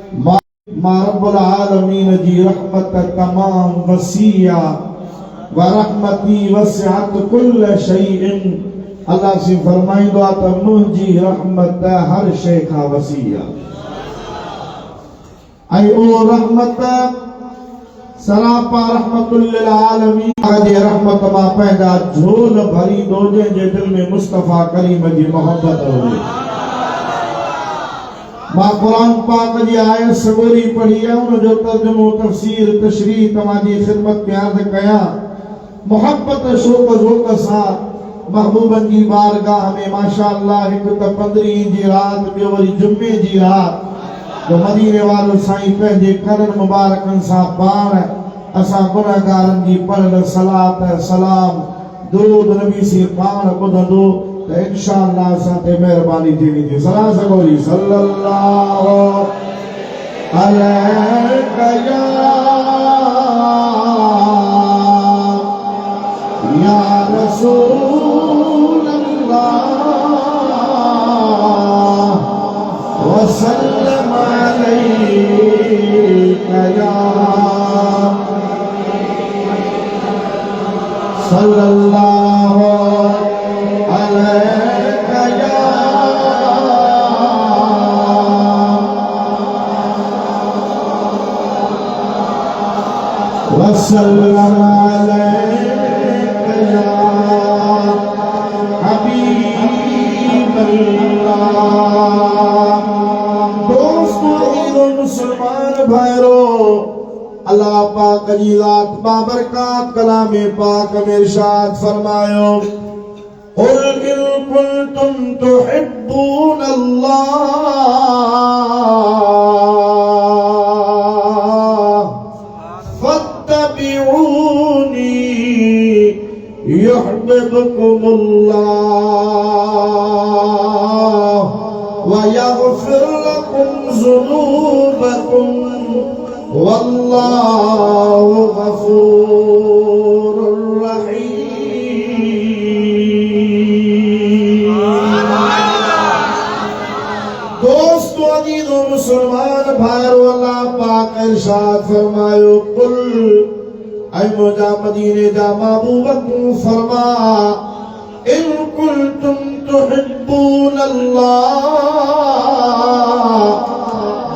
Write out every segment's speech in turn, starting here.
रब्बुल आलमीन जी रहमत तमाम वसिया व रहमती वसिअत कुल्ल शैइन। अल्लाह से फरमाइंदो आ त मुंहिंजी रहमत हर शइ खां वसी आहे। ऐं उहो रहमत सरापा रहमतुल लिल आलमीन जी रहमत मां पंहिंजा झोल भरींदो जंहिंजे दिल में मुस्तफा करीम जी मोहब्बत हुजे। मां कुरान पाक जी आयत सगोरी पढ़ी है, उनजो तर्जुमो तफसीर तशरीह तव्हांजी ख़िदमत में अर्ज़ कयां। मोहब्बत शौक़ ज़ौक़ सां महबूबन जी बारगाह में माशाअल्लाह हिकु त 15 जी रात, ॿियो वरी जुमे जी रात जो मदीने वारो साईं पंहिंजे करन मुबारकन सां पाण असां गुनहगारन जी पढ़ल सलात सलाम दुरूद नबी से पाण ॿुधंदो त इंशाअल्लाह असां ते महिरबानी थींदी। सला सगोरी सल्लल्लाहु अलैहि या रसूल अल्लाह वसल्लम अलैका या सल्लल्लाहु अलैका या वसल्लम अलैका या हबीबल्लाह। दोस्तों, ईदो मुसलमान भाइरो, अल्लाह पाक जी ज़ात बाबरकात कलामे पाक में इरशाद फरमायो, कुल इन कुंतुम तुहिब्बून अल्लाह फत्तबिऊनी युहब्बुकुमुल्लाह व यग़फिर लकुम ज़ुनूबकुम वल्लाहु गफूरुर रहीम। दोस्तों, अजीजों, मुसलमान भाइयों, अल्लाह पाक इरशाद फरमायो, कुल ऐ मुजा मदीने जा महबूब तू फरमा, इन कुंतुम तुहिब्बून अल्लाह,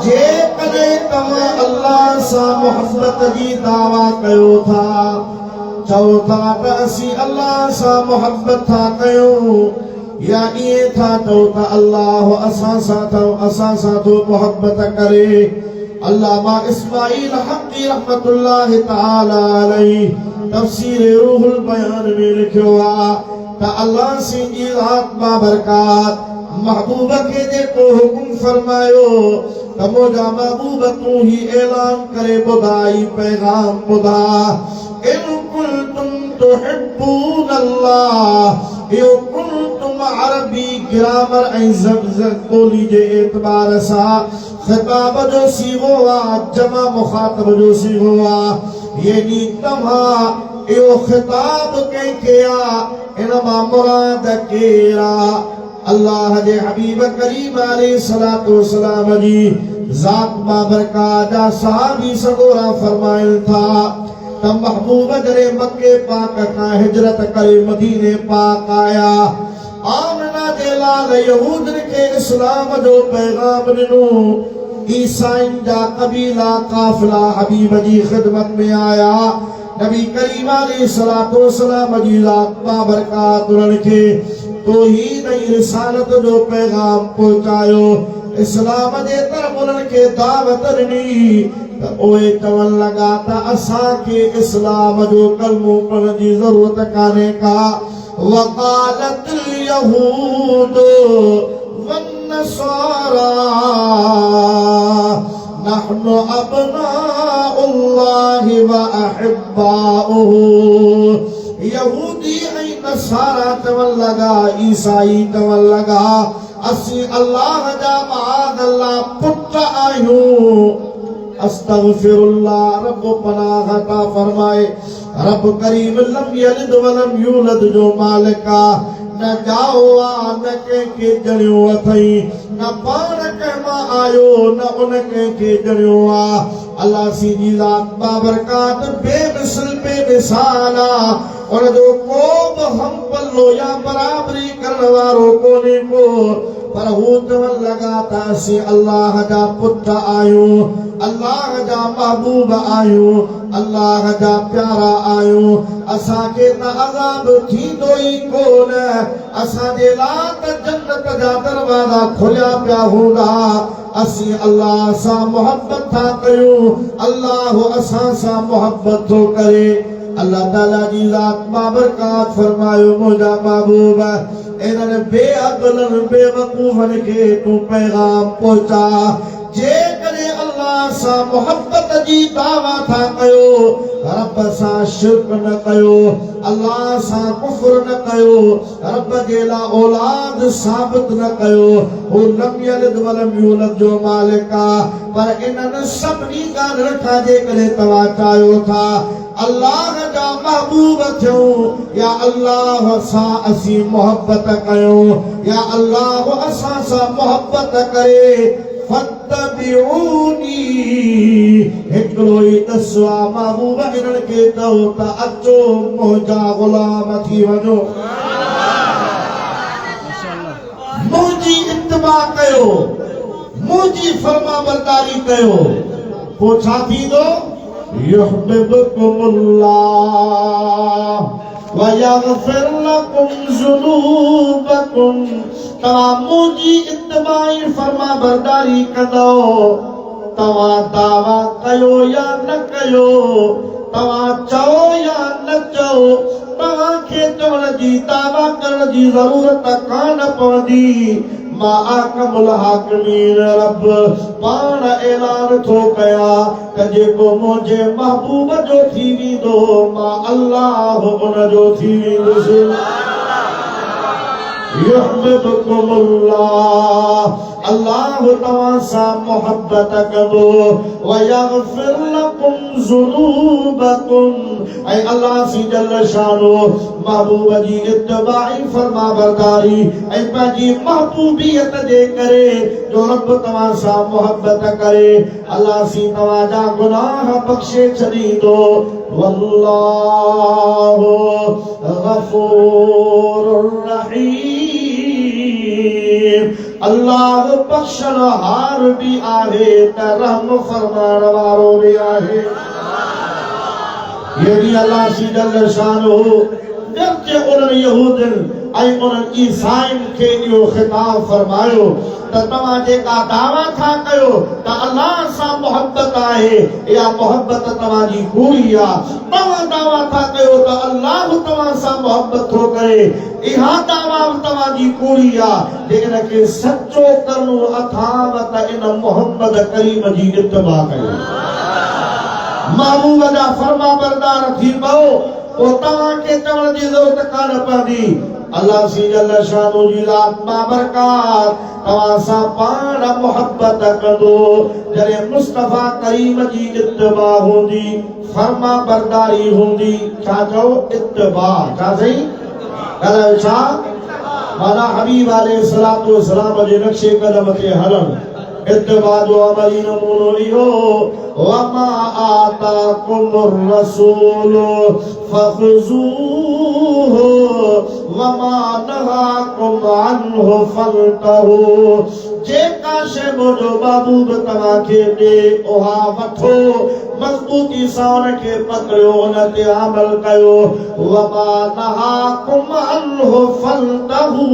जे कदे तव्हां अल्लाह सां मोहब्बत जी दावा कयो था, चओ था त असीं अल्लाह सां मोहब्बत था कयूं, या इएं था चओ त अल्लाह असां सां थो मोहब्बत करे। अल्लामा इस्माइल हक़ी रहमतुल्लाह ताला अलैहि तफसीर रूहुल बयान में लिखियो आहे त अल्लाह सिंह जी ज़ात बाबरकात महबूब खे जेको हुकुम फरमायो त मुंहिंजा महबूब तूं ही ऐलान करे ॿुधाई पैगाम ॿुधा, इन कुंतुम तुहिब्बून अल्लाह। इहो कुंतुम अरबी ग्रामर ऐं ॿोली जे एतबार सां खिताब जो सीगो आहे, जमा मुखातब जो सीगो आहे, यानी तव्हां इहो खिताब कंहिंखे आहे, इन मां मुराद केरु आहे? अल्लाह जे हबीब करीम अलैहिस्सलातु वस्सलाम जी ज़ात बाबरकात जा सहाबी सगोरा फरमाइनि था त महबूब जॾहिं मके पाक खां हिजरत करे मदीने पाक आया, आमना जे लाल यहूदन खे इस्लाम जो पैगाम ॾिनो। ईसाइन जा कबीला काफ़िला हबीब जी ख़िदमत में आया, नबी करीम अलैहिस्सलातु वस्सलाम जी ज़ात बाबरकात उन्हनि खे तौहीद ऐं रिसालत जो पैगाम पहुचायो, इस्लाम जे तरफ़ उन्हनि खे दावत ॾिनी त उहे चवण लॻा त असांखे इस्लाम जो कलमो पढ़ण जी ज़रूरत कान्हे का। वक़ालतिल यहूद वन्नसारा नहनु अब्नाउल्लाहि व अहिब्बाउहु। यहूदी ऐं नसारा चवण लॻा, ईसाई चवण लॻा, असीं अल्लाह जा माअज़ल्लाह पुट आहियूं। अस्तगफिरुल्लाह, रब पनाह अता फरमाए। रब करीम लम यलिद व लम यूलद जो मालिक आ, न जाओ आ न के जणियो अथई न पाण के मां आयो न उन के जणियो आ अल्लाह सी जी ज़ात बाबरकात बेमिसल बेमिसाल आ और जो को हम पल्लो या बराबरी करण वारो कोने को पर हू चवण लगा था सी अल्लाह जा पुत्र आयो अल्लाह जा महबूब आयो अल्लाह जा प्यारा आयो असा के न अज़ाब थींदो ई कोन असा जे लात जन्नत जा दरवाजा खुलिया पिया हूंदा असी अल्लाह सा मोहब्बत था कयो अल्लाह असा सा मोहब्बत थो करे अल्लाह ताला जी ज़ात बाबरकात फरमायो मुझा महबूब इन्हनि बेअक़लन बेवकूफ़नि खे तू पैगाम पहुचा जे करे अल्लाह सा मोहब्बत जी दावा था कयो रब सा शिरक न कयो अल्लाह सा कुफ्र न कयो रब जे ला औलाद साबित न कयो हू लम यलिद वलम यूलद जो मालिक आ पर इन्हनि सभिनी ॻाल्हि खां जे करे तव्हां चाहियो था अल्लाह जा महबूब थियो या अल्लाह सा असी मोहब्बत कयो या अल्लाह असा सा मोहब्बत करे फत्तबिऊनी हिकिड़ो ई दसवा महबूब इन्हनि खे चओ त अचो मुंहिंजा ग़ुलाम थी वञो मुंहिंजी इत्तिबा कयो मुंहिंजी फरमाबरदारी कयो पोइ छा थींदो युहिब्बुकुमुल्लाह व यग़फिर लकुम ज़ुनूबकुम तव्हां मुंहिंजी इत्तिबाई फरमाबरदारी कंदो तव्हां दावा कयो या न कयो तव्हां चओ या न चओ तव्हांखे चवण जी दावा करण जी ज़रूरत कान पवंदी माअकमुल हाकिमीन रब पाण ऐलान थो कया त जेको मुंहिंजे महबूब जो थी वेंदो मां अल्लाह उन जो थी वेंदुसि युहिब्बुकुमुल्लाह अल्लाह तव्हां सां मोहब्बत कंदो व यग़फिर लकुम ज़ुनूबकुम ऐं अल्लाह सी जल शानो महबूब जी इत्तिबाई फरमाबरदारी ऐं पंहिंजी महबूबियत जे करे जो रब तव्हां सां मोहब्बत करे अल्लाह सी तव्हां जा गुनाह बख़्शे छॾींदो वल्लाहु गफ़ूरुर रहीम अल्लाह बख़्शनहार भी आहे त रहम फरमाइण वारो भी आहे ये भी अल्लाह सी जल शानो जबकि उन्हनि यहूदनि ऐं उन्हनि ईसाइनि खे इहो ख़िताब फरमायो त तव्हां जेका दावा था कयो त अल्लाह सां मोहब्बत आहे या मोहब्बत तव्हांजी कूड़ी आहे तव्हां दावा था कयो त अल्लाह तव्हां सां मोहब्बत थो करे इहा दावा तव्हांजी कूड़ी आहे जेकॾहिं खे सचो करणो अथाव त इन मोहम्मद करीम जी इत्तिबा कयो महबूब जा फरमाबरदार थी पओ पोइ तव्हांखे चवण जी ज़रूरत कान पवंदी अल्लाह सी जल शानो जी ज़ात बाबरकात तव्हां सां पाण मोहब्बत कंदो जॾहिं मुस्तफ़ा करीम जी इत्तिबा हूंदी फरमाबरदारी हूंदी छा चओ इत्तिबा छा सही ॻाल्हायो छा माना हबीब अलैहिस्सलातु वस्सलाम जे नक्शे क़दम ते हलण इत्तिबा जो अमली नमूनो इहो वमा आताकुमुर रसूल फख़ुज़ूहु वमा नहाकुम अन्हु फंतहू जेका शइ मुंहिंजो महबूब तव्हांखे ॾे उहा वठो मज़बूती सां उनखे पकड़ियो उन ते अमल कयो वमा नहाकुम अन्हु फंतहू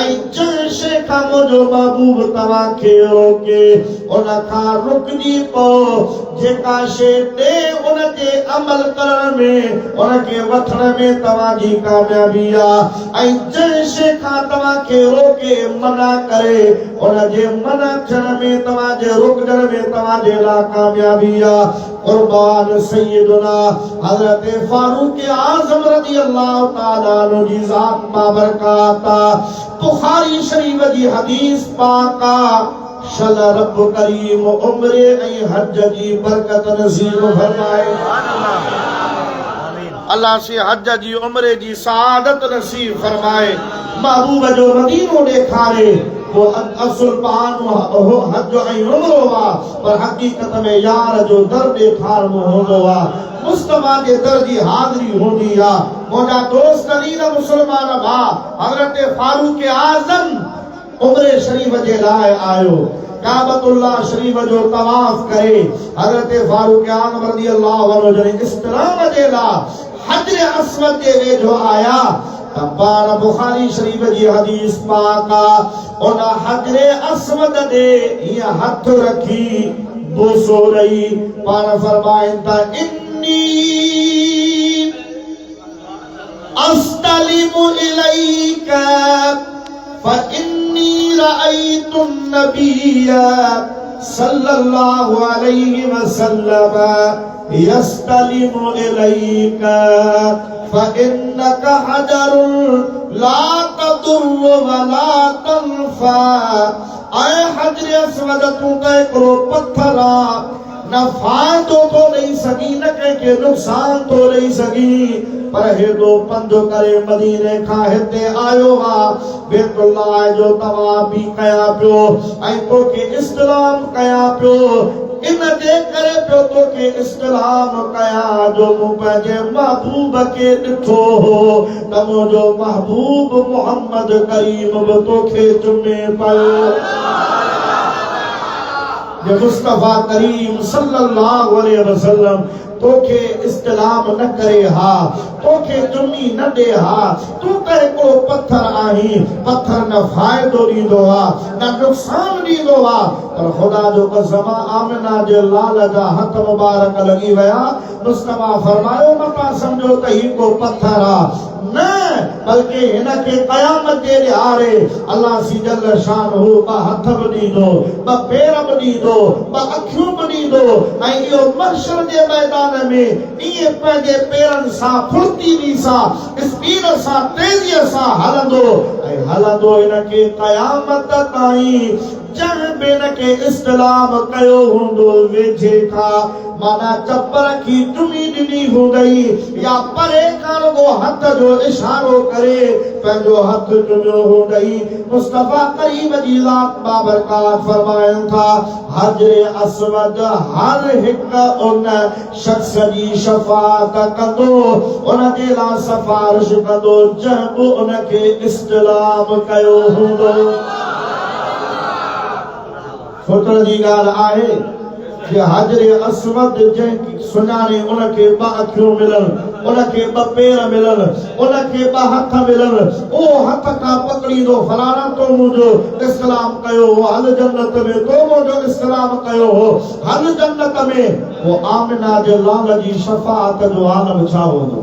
ऐं जंहिं शइ खां मुंहिंजो महबूब तव्हांखे रोके उन खां रुकजी पओ जेका शइ ॾे उन ते अमल करण में उनखे वठण में तव्हांजी कामयाबी आहे ऐं जंहिं शइ खां तव्हांखे रोके मना करे उनजे मना थियण में तव्हांजे रुकण में तव्हांजे लाइ कामयाबी आहे कुर्बान सैयदना हज़रत फारूक आज़म रज़ी अल्लाह ताला अन्हु जी ज़ात बाबरकात बुखारी शरीफ जी हदीस पाक सल रब करीम उम्र ऐं हज जी बरकत नसीब फरमाए अल्लाह से हज जी उम्रे जी सआदत नसीब फरमाए। महबूब जो मदीनो ॾेखारे वो असुल पान हज ऐं उम्रो वा, पर हकीकत में यार जो दर ॾेखारणो हूंदो आहे। मुस्तफा जे दर जी हाज़िरी हूंदी आहे। मुंहिंजा दोस्त अली न मुस्लमान भाउ, हज़रत फारूक आज़म उम्रे शरीफ जे लाइ आयो, काबतुल्लाह शरीफ जो तवाफ करे। हज़रत फारूक आज़म रज़ी अल्लाह अन्हु जॾहिं इस्लाम जे लाइ हजर अस्वद जे वेझो आया त पाण बुखारी शरीफ जी हदीस पाक आहे, उन हजर अस्वद ॾे हीअं हथ रखी बोसो रही पाण फरमाइनि था इन्नी अस्तलिमु इलैका फइन्नी रअयतु नबिय्य सल्लल्लाहु अलैहि वसल्लम यस्तलिमु इलैका फइन्नका हजरुन ला तदुर्रु वला तनफा। ऐ हजर अस्वद तू हिकिड़ो पत्थर आहे, न फ़ाइदो तो ॾेई सघी न कंहिंखे नुक़सान तो ॾेई सघी, पर हेॾो पंधु करे मदीने खां हिते आयो आहे, बैतुल्लाह जो तवाफ बि कया पियो ऐं तोखे इस्लाम कया पियो। इन जे करे पियो तोखे इस्लाम कया जो मूं पंहिंजे महबूब खे ॾिठो हो त मुंहिंजो महबूब मोहम्मद करीम बि तोखे चुमे पियो। जे मुस्तफा करीम सल्लल्लाहु अलैहि वसल्लम तोखे इस्लाम न करे हा, तोखे चुमी न ॾे हा, तू त हिकिड़ो पत्थर आहीं, पत्थर न फ़ाइदो ॾींदो आहे न नुक़सान ॾींदो आहे, पर ख़ुदा जो कसम आमिना जे लाल जा हथ मुबारक लॻी विया। मुस्तफा फरमायो मता सम्झो त ही को पत्थर आहे, न बल्कि हिनखे क़यामत जे ॾियारे अल्लाह सी जल शानहू ॿ हथ बि ॾींदो, ॿ पेर बि ॾींदो, ॿ अखियूं बि ॾींदो ऐं इहो महशर जे मैदान में ईअं पंहिंजे पेरनि सां फुर्तीअ सां स्पीड सां तेज़ीअ सां हलंदो ऐं हलंदो हिनखे क़यामत ताईं। जंहिं बि हिनखे इस्लाम कयो हूंदो वेझे खां, माना चपर की चुमी ॾिनी हूंदई या परे खां रुगो हथ जो इशारो करे पंहिंजो हथ चुमियो हूंदई। मुस्तफा करीम जी ज़ात बाबरकात फरमाइनि था हजर अस्वद हर हिकु उन शख्स जी शफ़ाअत कंदो, उन जे लाइ सिफारिश कंदो जंहिं बि उनखे इस्लाम कयो हूंदो। सोचण जी ॻाल्हि आहे कि हजर अस्वद जंहिं सुञाणे उनखे ॿ अखियूं मिलनि, उनखे ॿ पेर मिलनि, उनखे ॿ हथ मिलनि, उहो हथ खां पकड़ींदो फलाना तो मुंहिंजो इस्लाम कयो हो, हल जन्नत में तो मुंहिंजो इस्लाम कयो हो, हल जन्नत में। वो आमिना जे लाल जी शफ़ाअत जो आलम छा हूंदो।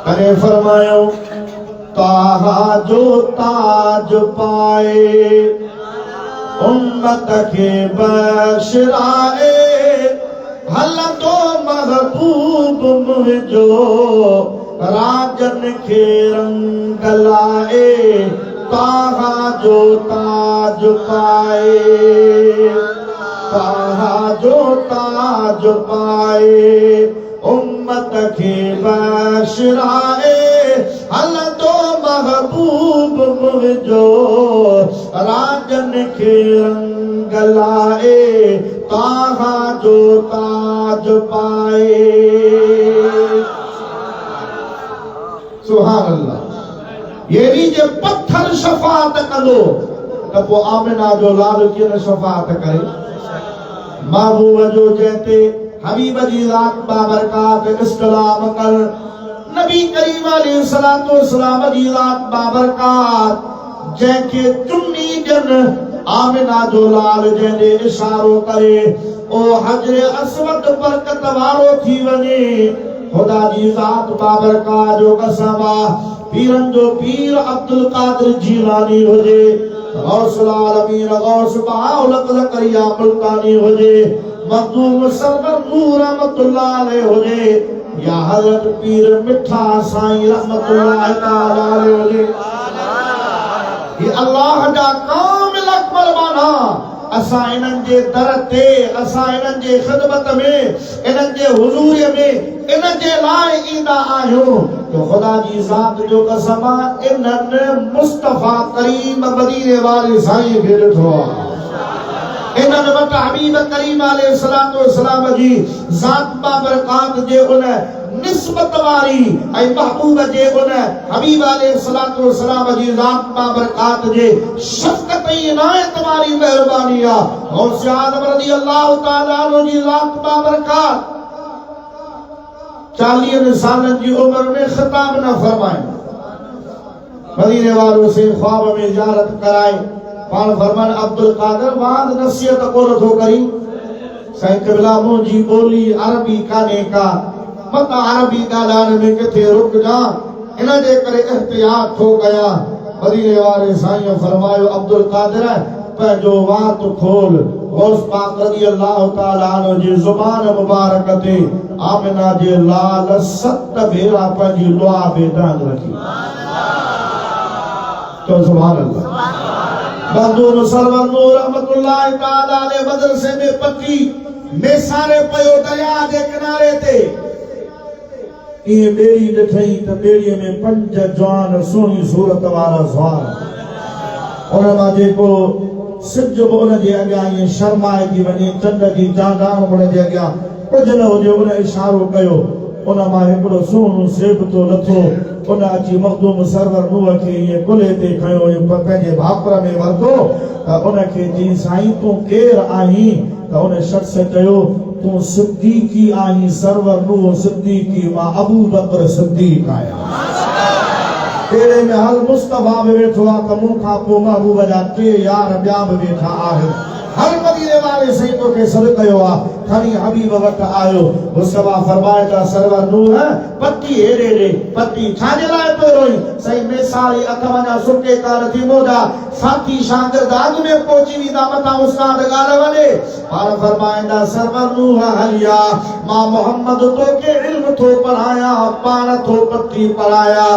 तॾहिं फरमायो ताहा जो ताज पाए उम्मत के बशराए हलंदो महबूब मुंहिंजो राजन खे रंग लाए ताहा जो ताज पाए, ताहा जो ताज पाए उम्मत के बशराए हलंदो महबूब मुंहिंजो राजन खे रंग लाए ताहा जो ताज पाए। सुभान अल्लाह। ये जे पत्थर शफ़ाअत कंदो त पोइ आमिना जो लाल कीअं शफ़ाअत करे। महबूब जो जंहिंते हबीब जी ज़ात बाबरकात इस्लाम कर, नबी करीम अलैहिस्सलातु वस्सलाम जी ज़ात बाबरकात जंहिंखे चुम्मी ॾियनि, आमिना जो लाल जंहिं ॾे इशारो करे ओ हजर अस्वद बरकत वारो थी वञे। ख़ुदा जी ज़ात बाबरकात जो कसम आहे, पीरनि जो पीर अब्दुल कादिर जीलानी हुजे, गौसुल आलमीन गौस बहाउल ज़करिया मुल्तानी हुजे, मखदूम सरवर नूर रहमतुल्लाह अलैहि हुजे, या हज़रत पीर मिठा साईं रहमतुल्लाह अलैहि हुजे। ये अल्लाह जा कामिल अकबर माना असां इन्हनि जे दर ते असां इन्हनि जे ख़िदमत में इन्हनि जे हुज़ूर में इन्हनि जे लाइ ईंदा आहियूं तो ख़ुदा जी ज़ात जो कसम इन्हनि मुस्तफ़ा करीम मदीने वारे साईं खे ॾिठो आहे इन्हनि वटि हबीब करीम अलैहिस्सलातु वस्सलाम जी ज़ात बाबरकात जे उन निस्बत वारी ऐं महबूब जे उन हबीब अलैहिस्सलातु वस्सलाम जी ज़ात बाबरकात जे शफ़क़त ऐं इनायत वारी महिरबानी आहे गौस आज़म रज़ी अल्लाह तआला अन्हु जी ज़ात बाबरकात 40 सालनि जी उम्र में ख़िताब न फरमाए मदीने वालों से ख्वाब में ज़ियारत कराए पान फरमान अब्दुल कादिर वाद नसीहत को नथो करी साईं क़िबला मुंहिंजी ॿोली अरबी कान्हे का मत अरबी ॻाल्हाइण में किथे रुक जा इन जे करे एहतियात थो कयां मदीने वारे साईं फरमायो अब्दुल कादिर पंहिंजो वात खोल गौस पाक रज़ी अल्लाह तआला अन्हु जी ज़ुबान मुबारक ते आमिना जे लाल 7 भेरा पंहिंजी दुआ बेदान रखी तो सुभान अल्लाह बंदून सरवर नूर रहमतुल्लाह तआला अलैहि मदरसे में पक्की मेसारे पयो दरिया जे किनारे ते ये बेड़ी ॾिठई त बेड़ीअ में 5 जवान सुहिणी सूरत वारा सवार उन मां जेको सिज बि उन जे अॻियां ईअं शर्माए थी वञे चंड जी चांडाण उन जे अॻियां कुझु न हुजे उन इशारो कयो उन मां हिकिड़ो सुहिणो सेबतो लथो उन अची मखदूम सरवर नूह खे ईअं कुल्हे ते खयो पंहिंजे भाकुर में वरितो त उनखे चई साईं तूं केरु आहीं त उन शख़्स चयो तूं सिद्दीकी आहीं सरवर नूह सिद्दीकी मां अबू बकर सिद्दीक आहियां तेरे में हल मुस्तफा भी वेठो आहे त मूंखां पोइ महबूब जा 3 यार ॿिया बि वेठा आहिनि हर मदीने वाले सही तोखे सॾु कयो आहे खणी हबीब वटि आयो मुस्तफा फरमाए त सरवर नूह पटी हेॾे ॾे पटी छाजे लाइ पियो रोई सही मेसारी अख वञा सुके कार थी मोदा साथी शागिर्द अॻ में पहुची वेंदा मथां उस्ताद ॻाल्हि वञे पाण फरमाईंदा सरवर नूह हलिया मां मोहम्मद तोखे इल्म थो पढ़ाया पाण थो पटी पढ़ाया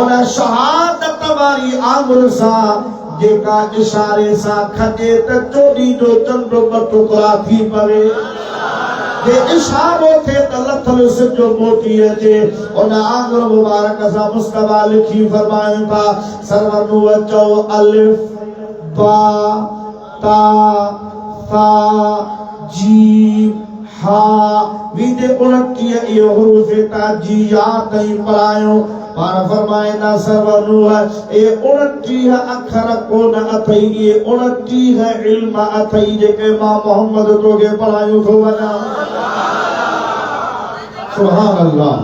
उन शहादत वारी आंगुर सां जेका इशारे सां खजे त चोरी जो चंड ॿ टुकड़ा थी पवे जे इशारो थे त लथल सिजो मोटी अचे उन आंगुर मुबारक सां मुस्तफा लिखी फरमाइनि था सरवर नूह चओ अलिफ बा ता सा जीम हा वीदे 29 इहो हुरूफ ताजीयात ऐं पढ़ायो पाण फरमाईंदा सरवर नूह ए 29 अखर कोन अथई ये 29 इल्म अथई जेके मां मोहम्मद तोखे पढ़ायूं थो वञा सुभान अल्लाह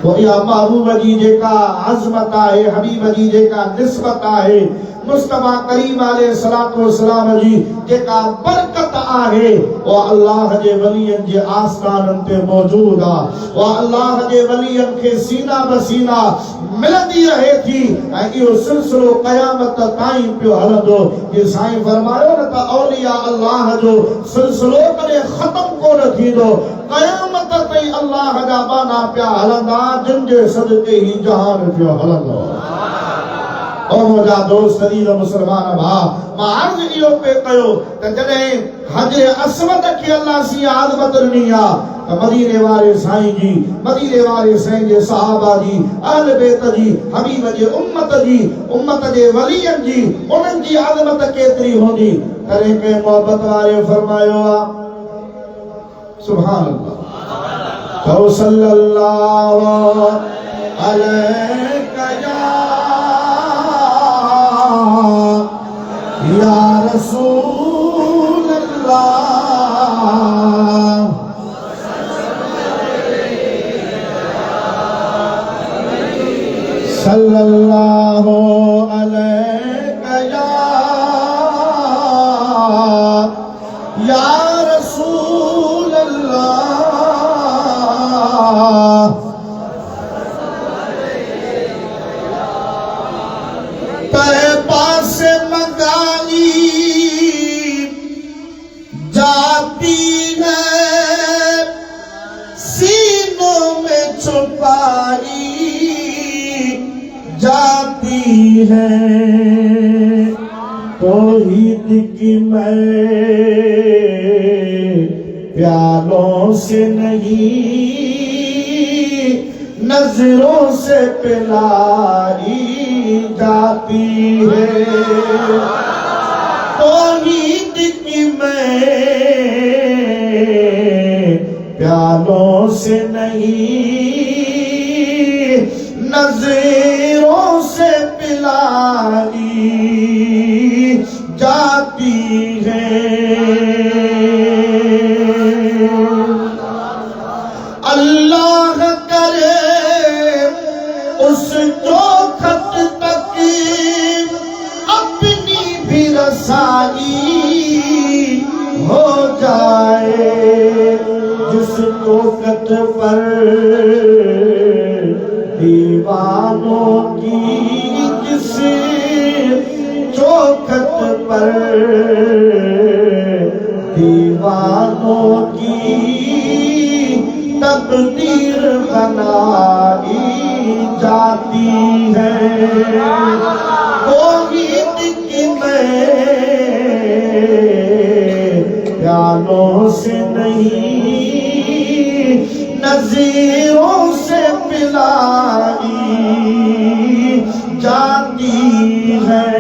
वो या महबूब जी जेका अज़मत आहे हबीब जी जेका निस्बत आहे मुस्तफा करीम अलैहिस्सलातु वस्सलाम जी जेका बरकत आहे वो अल्लाह जे वलियन जे आस्थानन ते मौजूद आहे वो अल्लाह जे वलियन खे सीना बसीना मिलंदी रहे थी ऐं इहो सिलसिलो क़यामत ताईं पियो हलंदो ये साईं फरमायो न त औलिया अल्लाह जो सिलसिलो कॾहिं ख़त्म कोन थींदो क़यामत ताईं अल्लाह जा बाना पिया हलंदा जिन जे सदके ही जहान पियो हलंदो ओ मुंहिंजा दोस्त दीन मुसलमान भाउ मां अर्ज़ इहो पे कयो त जॾहिं हज असवद खे अल्लाह सी आज़मत ॾिनी आहे त मदीने वारे साईं जी मदीने वारे साईं जे सहाबा जी अहल बैत जी हबीब जे उम्मत जे वलियन जी उन्हनि जी आज़मत केतिरी हूंदी तॾहिं के मोहब्बत वारे फरमायो आहे सुभान अल्लाह तो सल्लल्लाहु अलैहि या रसूल अल्लाह सल्लल्लाहु अलैहि या रसूल अल्लाह तेरे पास मंगाई जाती है सीनों में छुपाई जाती है तौहीद की मैं प्यालों से नहीं नजरों से पिलाई जाती है। तौहीद की मैं प्यालों से नहीं नजरों से पिलाई जाती है। अल्लाह करे उस चौखट तक अपनी भी रसाई हो जाए, जिस चौखट पर दीवानों की, जिस चौखट पर दीवानों की तकदीर बनाई जाती है। तौहीद की मैं प्यालों से नहीं नज़ीरों से पिलाई जाती है।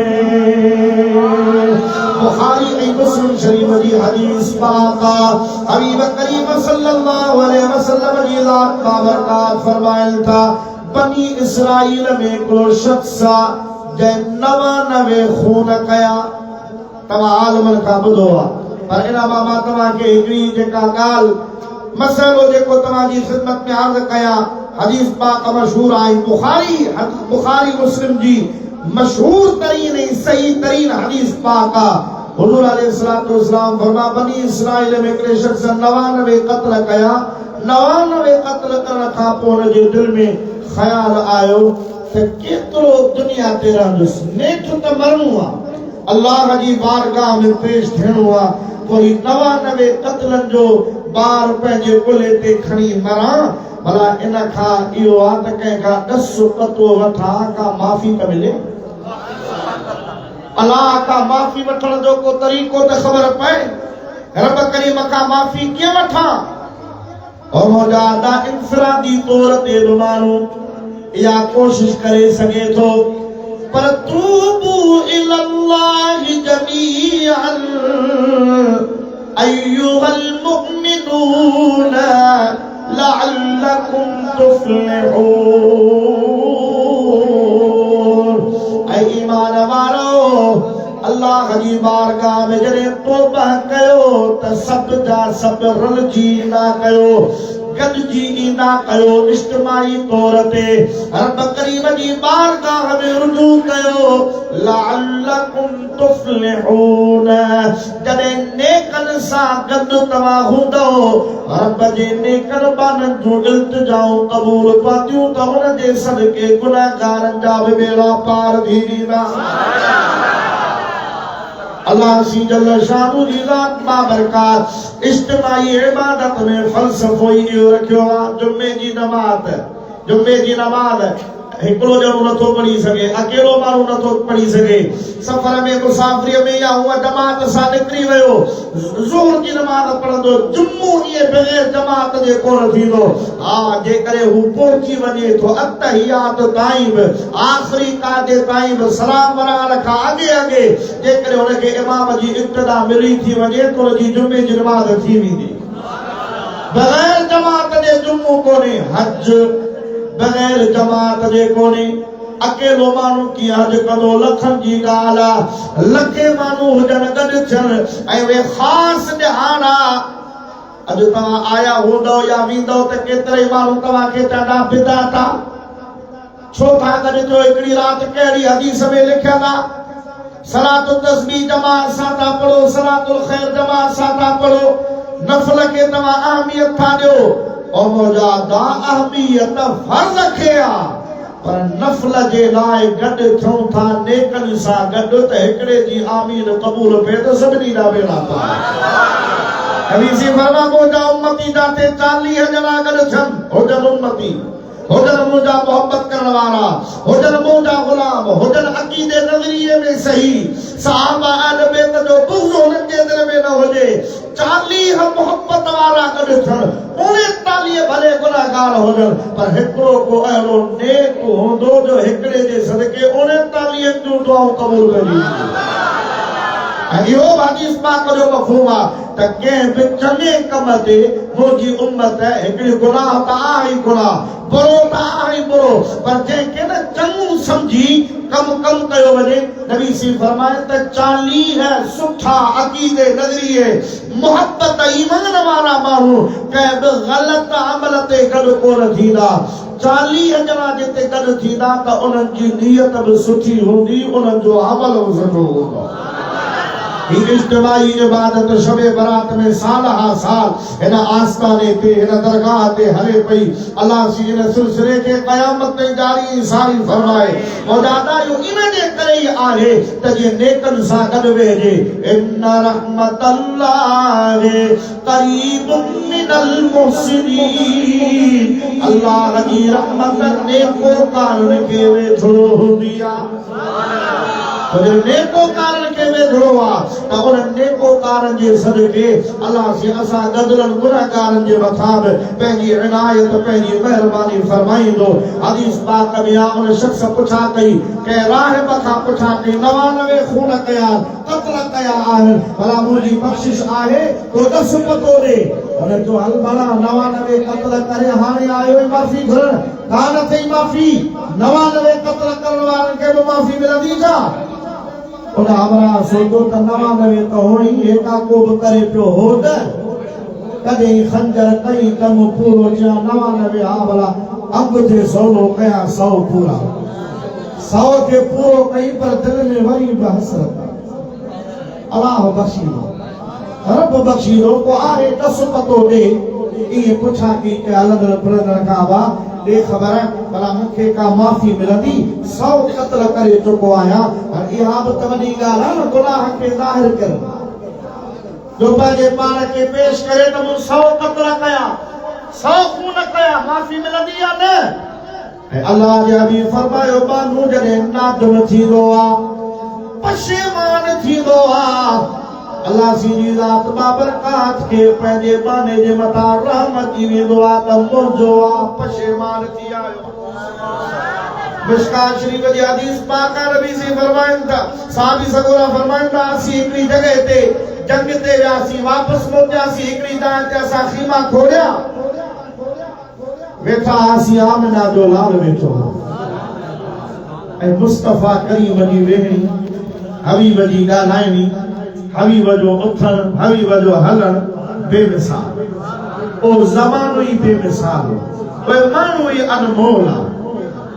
बुखारी में मुस्लिम शरीफ की हदीस पाका हबीब करीम सल्लल्लाहु अलैहि वसल्लम जी लात बाबरकात फरमायल था, बनी इसराइल में को शख्स जै 99 खून कया। तवा आलमन का बुधो पर इना मामा तवा के हिकड़ी जेका गाल मसलो जेको तवा जी खिदमत में अर्ज कया हदीस पाक मशहूर आई। बुखारी मुस्लिम जी मशहूर तरीन सही तरीन हदीस पाका हुजूर अलैहिस्सलातु वस्सलाम फरमा, बनी इसराइल में हिकिड़े शख्स 99 कत्ल कया। 99 कत्ल करण खां पोइ हुन जे दिल में ख्याल आयो त केतिरो दुनिया ते रहंदुसि, नेठ त मरणो आहे, अल्लाह जी बारगाह में पेश थियणो आहे, कोई 99 कत्लन जो बार पंहिंजे कुल्हे ते खणी मरां, भला इन खां इहो आहे त कंहिंखां 10 पतो वठां का माफ़ी त मिले। अल्लाह का माफ़ी वठण जो को तरीक़ो त ख़बर पए, रब करीम खां माफ़ी कीअं वठां। और मौजूदा इंफरादी तौर ते बि माण्हू इहा कोशिश करे सघे थो, पर तूबू इलल्लाहि जमीअन अय्युहल मुमिनून लअल्लकुम तुफ्लिहून। ऐ ईमान वारो, अल्लाह जी बारगाह में जॾहिं तौबा कयो त सब जा सब रलजी ना कयो, गॾिजी ईंदा कयो, इज्तिमाई तौर ते रब करीम जी बारगाह में रुजू कयो। लअल्लकुम तुफ्लिहून, जॾहिं नेकनि सां गॾु तव्हां हूंदो, रब जे नेकनि बाननि जूं इल्तिजाऊं क़बूल पातियूं त हुन जे सदके गुनाहगारनि जा बि बेड़ा पार थी वेंदा। अल्लाह सी जल शानु जी ज़ात बाबरकात इज्तिमाई इबादत में फ़लसफ़ो इहो रखियो आहे। जुमे जी नमाज़ हिकिड़ो ॼणो नथो पढ़ी सघे, अकेलो माण्हू नथो पढ़ी सघे, सफ़र में मुसाफ़िरीअ में या हूअ जमात सां निकिरी वियो ज़ोहर जी नमाज़ पढ़ंदो, जुम्मो ईअं बग़ैर जमात जे कोन थींदो। हा, जेकॾहिं हू पहुची वञे थो अतहियात ताईं बि, आख़िरी कादे ताईं बि, सलाम वराण खां अॻे जेकॾहिं हुनखे इमाम जी इब्तिदा मिली थी वञे त हुनजी जुमे जी नमाज़ थी वेंदी। बग़ैर जमात जे जुम्मो कोन्हे, हज बग़ैर जमात जे कोन्हे। अकेलो माण्हू कीअं हज कंदो, लखनि जी ॻाल्हि आहे, लखे माण्हू हुजनि गॾु थियनि ऐं उहे ख़ासि ॾिहाड़ा। अॼु तव्हां आया हूंदव या वेंदव त केतिरे माण्हू तव्हांखे चवंदा बिदअत आहे, छो था गॾु थियो? हिकिड़ी राति कहिड़ी हदीस में लिखियल आहे, सलातुल तस्बीह जमात सां था पढ़ो, सलातुल ख़ैर जमात सां था पढ़ो, नफ़ल खे तव्हां अहमियत था ॾियो। और मौजूदा अहमियत फर्ज़ खे आहे, पर नफ़ल जे लाइ गॾु थियूं था नेकनि सां गॾु त हिकिड़े जी आमीन क़बूल थिए त सभिनी ॾा वेड़ा पाए। हदीस फरमा, मुंहिंजा उम्मती जाते 40 ॼणा गॾु थियनि हुजनि उम्मती, हुजन मुझा मोहब्बत करने वाला, हुजन मुझा गुलाम, हुजन अकीदे नजरिए में सही, सहाबा अहले बैत जो बुग़्ज़ उनके दिल में न हुजे, 40 मोहब्बत वाला गॾु थियण, 39 भले गुनाहगार हुजन, पर हिकिड़ो को अहिड़ो नेक हूंदो जो हिकिड़े जे सदके 39 जूं दुआऊं क़बूल कंदी। इहो हदीस पाक जो मफ़हूम आहे त कंहिं बि चङे कम ते मुंहिंजी उम्मत हिकिड़ी गुनाह त आहे ई गुनाह, बुरो त आहे ई बुरो, पर जंहिंखे न चङो सम्झी कम कयो वञे, नबी सी फरमाए त 40 सुठा अक़ीदे नज़रिए मोहब्बत ईमान वारा माण्हू कंहिं बि ग़लत अमल ते गॾु कोन थींदा। 40 ॼणा जिते गॾु थींदा त उन्हनि जी नियत बि सुठी हूंदी, उन्हनि जो अमल बि सुठो हूंदो। इज्तिमाई इबादत शबे बरात में साल हा साल इन आस्ताने ते इन दरगाह ते हले पई। अल्लाह सी इन सिलसिले के क़यामत ताईं जारी सारी फरमाए। और दादा यो इन जे करे ई आहे त जे नेकन सां गॾु वेहिजे। इन रहमतल्लाहि क़रीबुम मिनल मुहसिनीन। अल्लाह जी रहमत नेकोकारनि खे वेझो हूंदी आहे। नेकोकारनि खे वेझो आहे त उन नेकोकारनि जे सदके अल्लाह से असां गदरनि गुनाहगारनि जे मथां बि पंहिंजी इनायत पंहिंजी महिरबानी फरमाईंदो। हदीस पाक में उन शख्स पुछा कई, कंहिं राहिब खां पुछा कई, 99 खून कया, क़त्ल कया आहिनि, भला मुंहिंजी बख़्शिश आहे तो दस पतो ॾे। हुन चयो हल भला 99 क़त्ल करे हाणे आयो माफ़ी घुरण, कान अथई माफ़ी, 99 क़त्ल करण वारनि खे बि माफ़ी मिलंदी छा? उन हमरा सोचो त 99 त होई, एका को बि करे पियो हो त कॾहिं खंजर कई कम पूरो चया 99 हा भला अंग जे सवलो कया 100 पूरा, 100 खे पूरो कई, पर दिल में वरी बि हसरत। अल्लाह बख़्शीदो, रब बख़्शीदो, को आहे दस पतो ॾे। इहे पुछा की हलंदड़ फिरंदड़ खां बा दे खबर भला मूंखे का माफ़ी मिलंदी, 100 क़त्ल करे चुको आहियां। और इहा बि त वॾी ॻाल्हि आहे न, गुनाह खे ज़ाहिर कर, जो पंहिंजे पाण खे पेश करे त मूं 100 क़त्ल कया, 100 खून कया, माफ़ी मिलंदी या न? ऐं अल्लाह जे हबीब फरमायो, माण्हू जॾहिं नादिम थींदो आहे, पशेमान थींदो आहे, अल्लाह जी ज़ात बाबरकात के पंहिंजे बाने जे मथां रहमत थी वेंदो आहे त मुंहिंजो आहे पशेमान थी आयो। मिशकात शरीफ जी हदीस पाक नबी से फरमाइनि था, साहबी सगोरा फरमाइनि था, असीं हिकिड़ी जॻह ते जंग ते वियासीं, वापसि मोटियासीं, हिकिड़ी जॻह ते असां ख़ीमा खोलिया, वेठा हुआसीं, आमिना जो लाल वेठो हो ऐं मुस्तफ़ा करीम जी वेहणी, हबीब जी ॻाल्हाइणी, हबीब जो उथण, हबीब जो हलण बेमिसाल, ओ ज़मानो ही बेमिसाल हो, ओ माण्हू ही अनमोल आहे।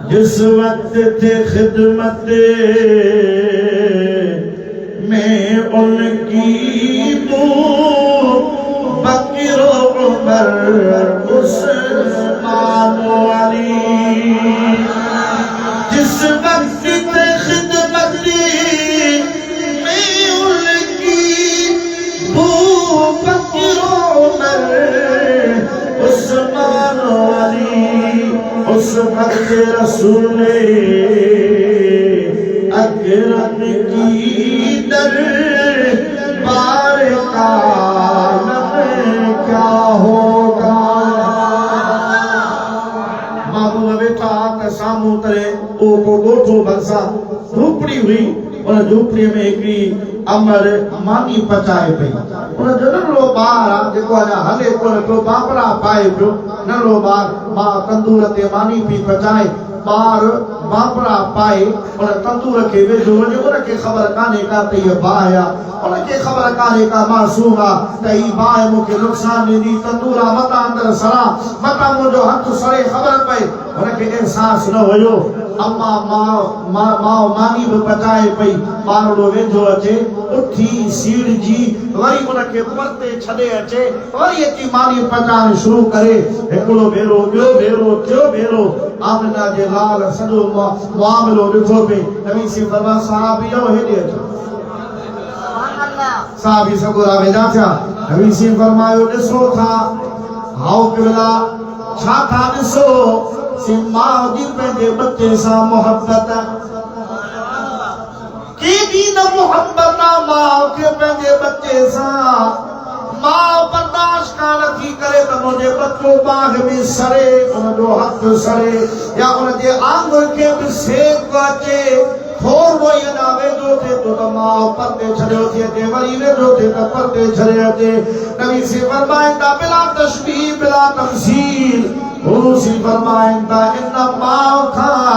जिस वक्त थे खिदमत में उनकी तू बकर उमर उस्मान अली, जिस वक्त थे खिदमत में उनकी तू बकर उमर उस्मान अली, उस वक्त रसूल अकरम की दरबार का क्या होगा। मामूल वेठा त साम्हूं तरे ओ को ॻोठो भरसा झूपड़ी हुई, उन झूपड़ीअ में हिकिड़ी अमर मानी पचाए पई। उन जो नंढड़ो ॿार आहे जेको अञा हले कोन पियो, बापरा पाए पियो, नंढड़ो ॿार, मां तंदूर ते मानी पई पचाए, ॿार बापरा पाए उन तंदूर खे वेझो वञे, उनखे ख़बर कान्हे का त हीअ बाहि आहे, उनखे ख़बर कान्हे का मासूम आहे त हीअ बाहि मूंखे नुक़सान ॾींदी, तंदूर आहे मतां अंदरि सड़ा, मतां मुंहिंजो हथ सड़े, ख़बर पए, उनखे एहसास न हुयो। अम्मा मां मानी बि पचाए पई, ॿारड़ो वेझो अचे, उथी सीड़जी वरी उनखे परते छॾे अचे, वरी अची मानी पचाइण शुरू करे, हिकिड़ो भेरो, ॿियो भेरो, टियों भेरो, आमिना जे लाल सॼो मामिलो ॾिठो पिए। नबी सी फरमाया, सहाबीओ हेॾे अचो, सहाबी सगोरा वेझा थिया। नबी सी फरमायो, ॾिसो था हाओ क़िबला, छा था ॾिसो? से मां दी पंहिंजे बच्चे सां मोहब्बत केॾी न मोहब्बत मां खे पंहिंजे बच्चे सां मां बर्दाश्त कान थी करे त मुंहिंजे बच्चो बाग में सड़े उनजो हथ सड़े या उनजे आंगुर खे बि सेक अचे थोरो ई अञा वेझो थिए थो त मां परते छॾियो थी अचे वरी वेझो थिए त परते छॾे अचे नबी से फरमाइनि था बिला तशबीह बिला तमसील हुज़ूर से फरमाइनि था इन मां खां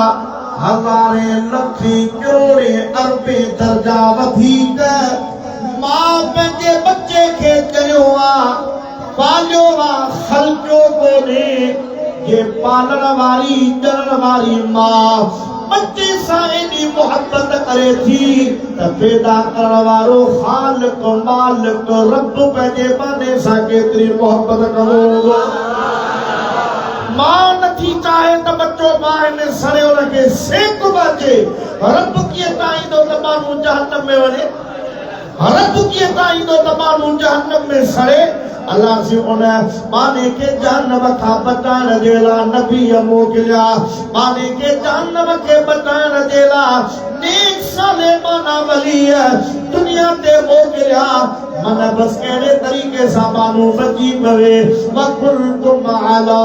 हज़ारे लखे करोड़े अरबे दर्जा वधीक मां पंहिंजे बच्चे खे चयो आहे पालियो आहे ख़लक़ियो कोन्हे जे पालण वारी ॼणण वारी मां बच्चे सां एॾी मोहब्बत करे थी त पैदा करण वारो ख़ालिक मालिक रब पंहिंजे बाने सां केतिरी मोहब्बत कंदो हूंदो मां नथी चाहे त बच्चो बाहि में सड़े उनखे सेक बि अचे रब कीअं चाहींदो त माण्हू जहन्नम में वञे रब कीअं चाहींदो त माण्हू जहन्नम में सड़े अल्लाह से उन माने के जहन्नम खां बचाइण जे लाइ नबी मोकिलिया माने के जहन्नम खे बचाइण जे लाइ नेक साले माना वली दुनिया ते मोकिलिया मन बस अहिड़े तरीक़े सां माण्हू बची पवे वकुलतुम अला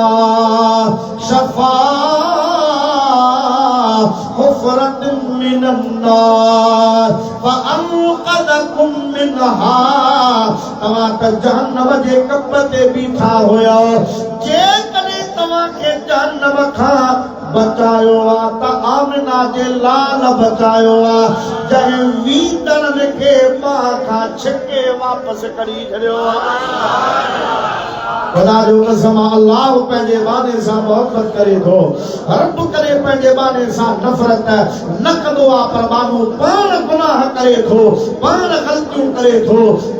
शफा हुफ़रत मिनन नार फअनक़दकुम मिनहा तव्हां त जहन्नम जे कप ते बीठा हुया जेकॾहिं तव्हांखे जहन्नम खां बचायो आहे त आमिना जे लाल बचायो आहे जंहिं वींदड़नि खे मां खां छिके वापसि कढी छॾियो आहे खुदा जो कसम अल्लाह पंहिंजे बाने सां मोहब्बत करे थो रब करे पंहिंजे बाने सां नफ़रत न कंदो आहे पर माण्हू पाण गुनाह करे थो पाण ग़लतियूं करे थो